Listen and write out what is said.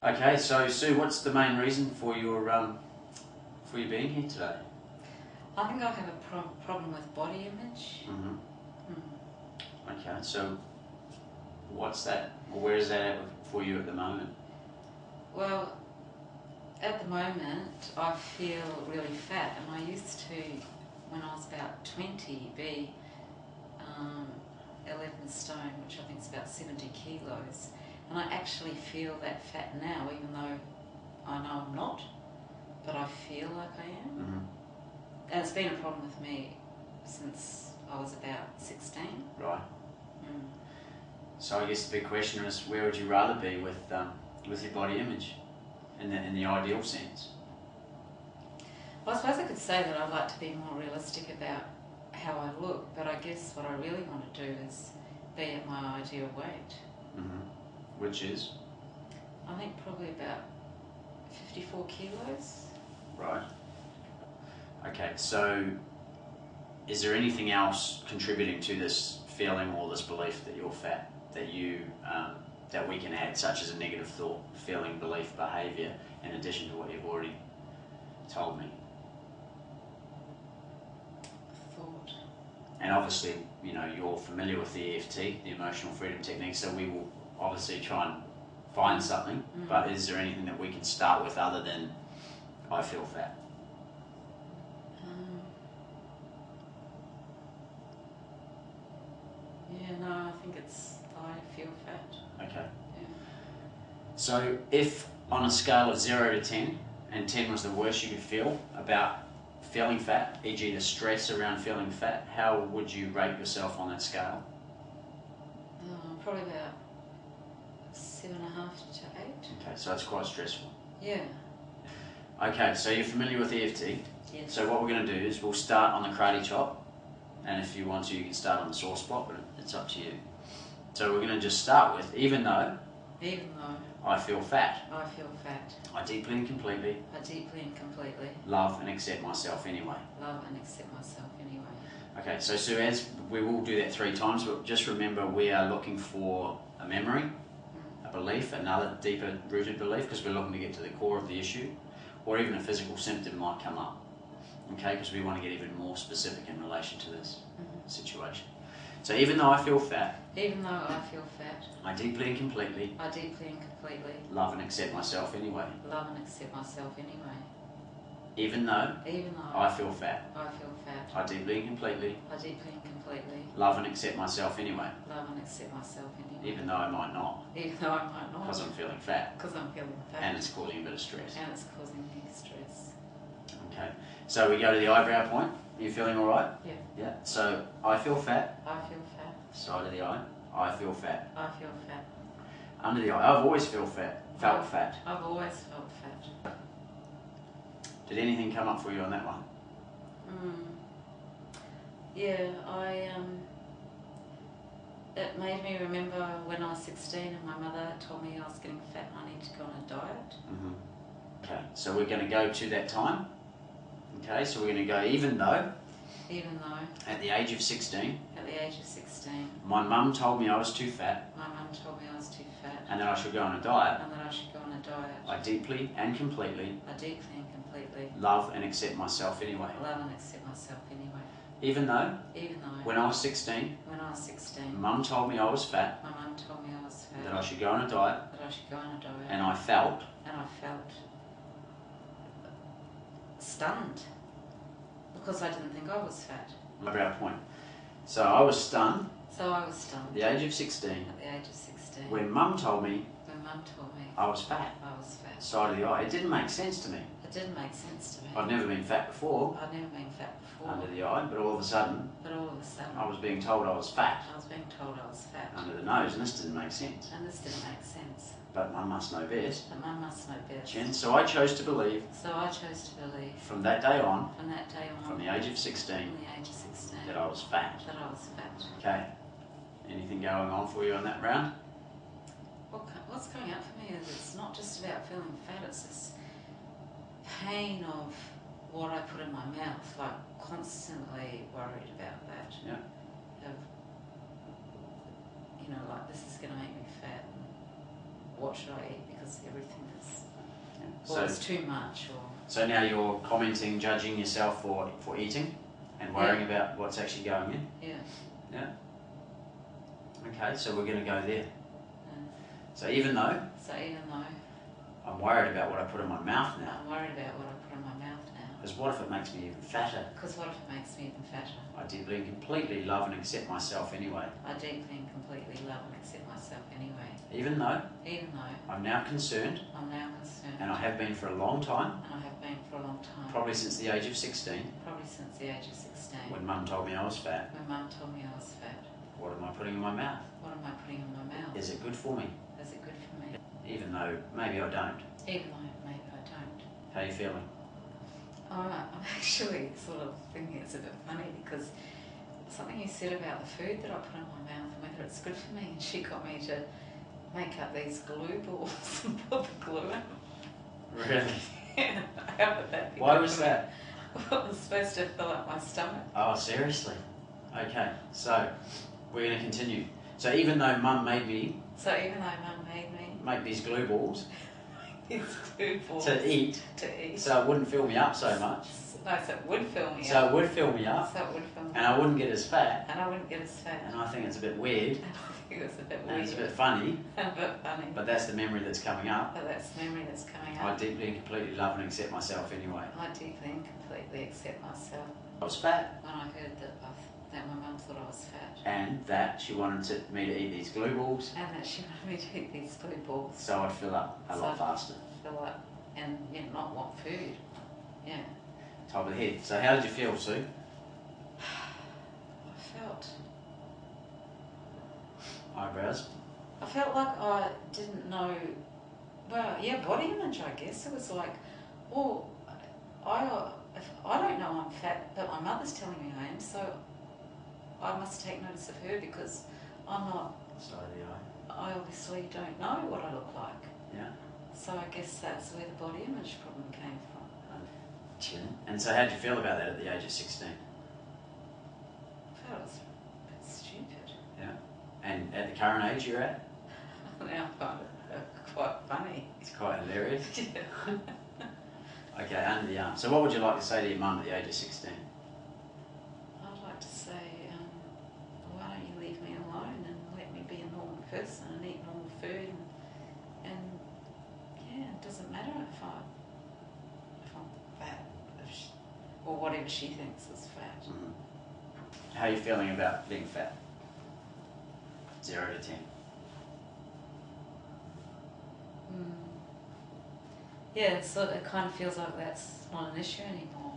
Okay, so Sue, what's the main reason for your being here today? I think I have a problem with body image. Okay, so what's that? Or where is that at for you at the moment? Well, at the moment I feel really fat, and I used to, when I was about 20, be 11 stone, which I think is about 70 kilos. And I actually feel that fat now, even though I know I'm not, but I feel like I am. And it's been a problem with me since I was about 16. Right. So I guess the big question is, where would you rather be with your body image, in the ideal sense? Well, I suppose I could say that I'd like to be more realistic about how I look, but I guess what I really want to do is be at my ideal weight. Which is? I think probably about 54 kilos. Right. Okay, so is there anything else contributing to this feeling or this belief that you're fat, that we can add, such as a negative thought, feeling, belief, behaviour, in addition to what you've already told me? Thought. And obviously, you're familiar with the EFT, the Emotional Freedom Technique, so we will obviously try and find something, but is there anything that we can start with other than I feel fat? Yeah, no, I think it's I feel fat. Okay. Yeah. So if on a scale of 0 to 10, and 10 was the worst you could feel about feeling fat, e.g. the stress around feeling fat, how would you rate yourself on that scale? Probably about 7.5 to 8. Okay, so it's quite stressful. Yeah. Okay, so you're familiar with EFT. Yes. So what we're going to do is we'll start on the karate chop, and if you want to, you can start on the sore spot, but it's up to you. So we're going to just start with, even though I feel fat, I feel fat. I deeply and completely love and accept myself anyway. Okay, so Sue, as we will do that 3 times, but just remember we are looking for a memory, a belief, another deeper rooted belief, because we're looking to get to the core of the issue, or even a physical symptom might come up, okay, because we want to get even more specific in relation to this situation. So even though I feel fat, I deeply and completely love and accept myself anyway. Even though I feel fat, I deeply and completely love and accept myself anyway. Even though I might not. Because I'm feeling fat. And it's causing a bit of stress. Okay. So we go to the eyebrow point. Are you feeling alright? Yeah. Yeah. So I feel fat. Side of the eye. I feel fat. Under the eye. I've always felt fat. I've always felt fat. Did anything come up for you on that one? Yeah, it made me remember when I was 16 and my mother told me I was getting fat and I need to go on a diet. Okay, so we're going to go to that time. Okay, so we're going to go even though at the age of 16 my mum told me I was too fat and that I should go on a diet, I deeply and completely love and accept myself anyway. Even though when I was 16 mum told me I was fat, that I should go on a diet, and I felt stunned because I didn't think I was fat. Eyebrow point. So I was stunned at the age of 16 when mum told me I was fat. Side of the eye. It didn't make sense to me. I'd never been fat before. Under the eye, but all of a sudden I was being told I was fat. Under the nose, and this didn't make sense. But mum must know best. Jen, so I chose to believe. From that day on. From the age of 16. That I was fat. Okay. Anything going on for you on that round? What's coming up for me is it's not just about feeling fat, it's this pain of what I put in my mouth, like constantly worried about that. Yeah. Like this is going to make me fat. What should I eat? Because everything Or it's too much. So now you're commenting, judging yourself for eating and worrying about what's actually going in? Yeah. Yeah? Okay, so we're going to go there. So even though I'm worried about what I put in my mouth now. Because what if it makes me even fatter? I deeply and completely love and accept myself anyway. Even though I'm now concerned. And I have been for a long time. Probably since the age of 16. When Mum told me I was fat. What am I putting in my mouth? Is it good for me? Even though maybe I don't. How are you feeling? I'm actually sort of thinking it's a bit funny because something you said about the food that I put in my mouth and whether it's good for me, and she got me to make up these glue balls and put the glue in. Really? Yeah. How would that be? Why was that? Well, it was supposed to fill up my stomach. Oh, seriously? Okay, so we're going to continue. So even though Mum made me... make these glue balls... to eat. So it wouldn't fill me up so much. No, so it would fill me up. So it would fill me up. And I wouldn't get as fat. And I think it's a bit weird. And it's a bit funny. But that's the memory that's coming up. I deeply and completely love and accept myself anyway. I deeply and completely accept myself. I was fat. When I heard that my mum thought I was fat. And that she wanted me to eat these glue balls. So I'd fill up a lot faster. And not want food. Yeah. Top of the head. So how did you feel, Sue? Eyebrows? I felt like I didn't know... Well, yeah, body image, I guess. It was like, well, I don't know I'm fat, but my mother's telling me I am, so I must take notice of her because I'm not... Side of the eye. I obviously don't know what I look like. Yeah. So I guess that's where the body image problem came from. And so how did you feel about that at the age of 16? I felt it was a bit stupid. Yeah. And at the current age you're at? Now I find it quite funny. It's quite hilarious? Yeah. Okay, under the arm. So what would you like to say to your mum at the age of 16? I'd like to say, why don't you leave me alone and let me be a normal person and eat normal food and yeah, it doesn't matter if I'm fat or whatever she thinks is fat. Mm-hmm. How are you feeling about being fat? 0 to 10. Yeah, so it kind of feels like that's not an issue anymore.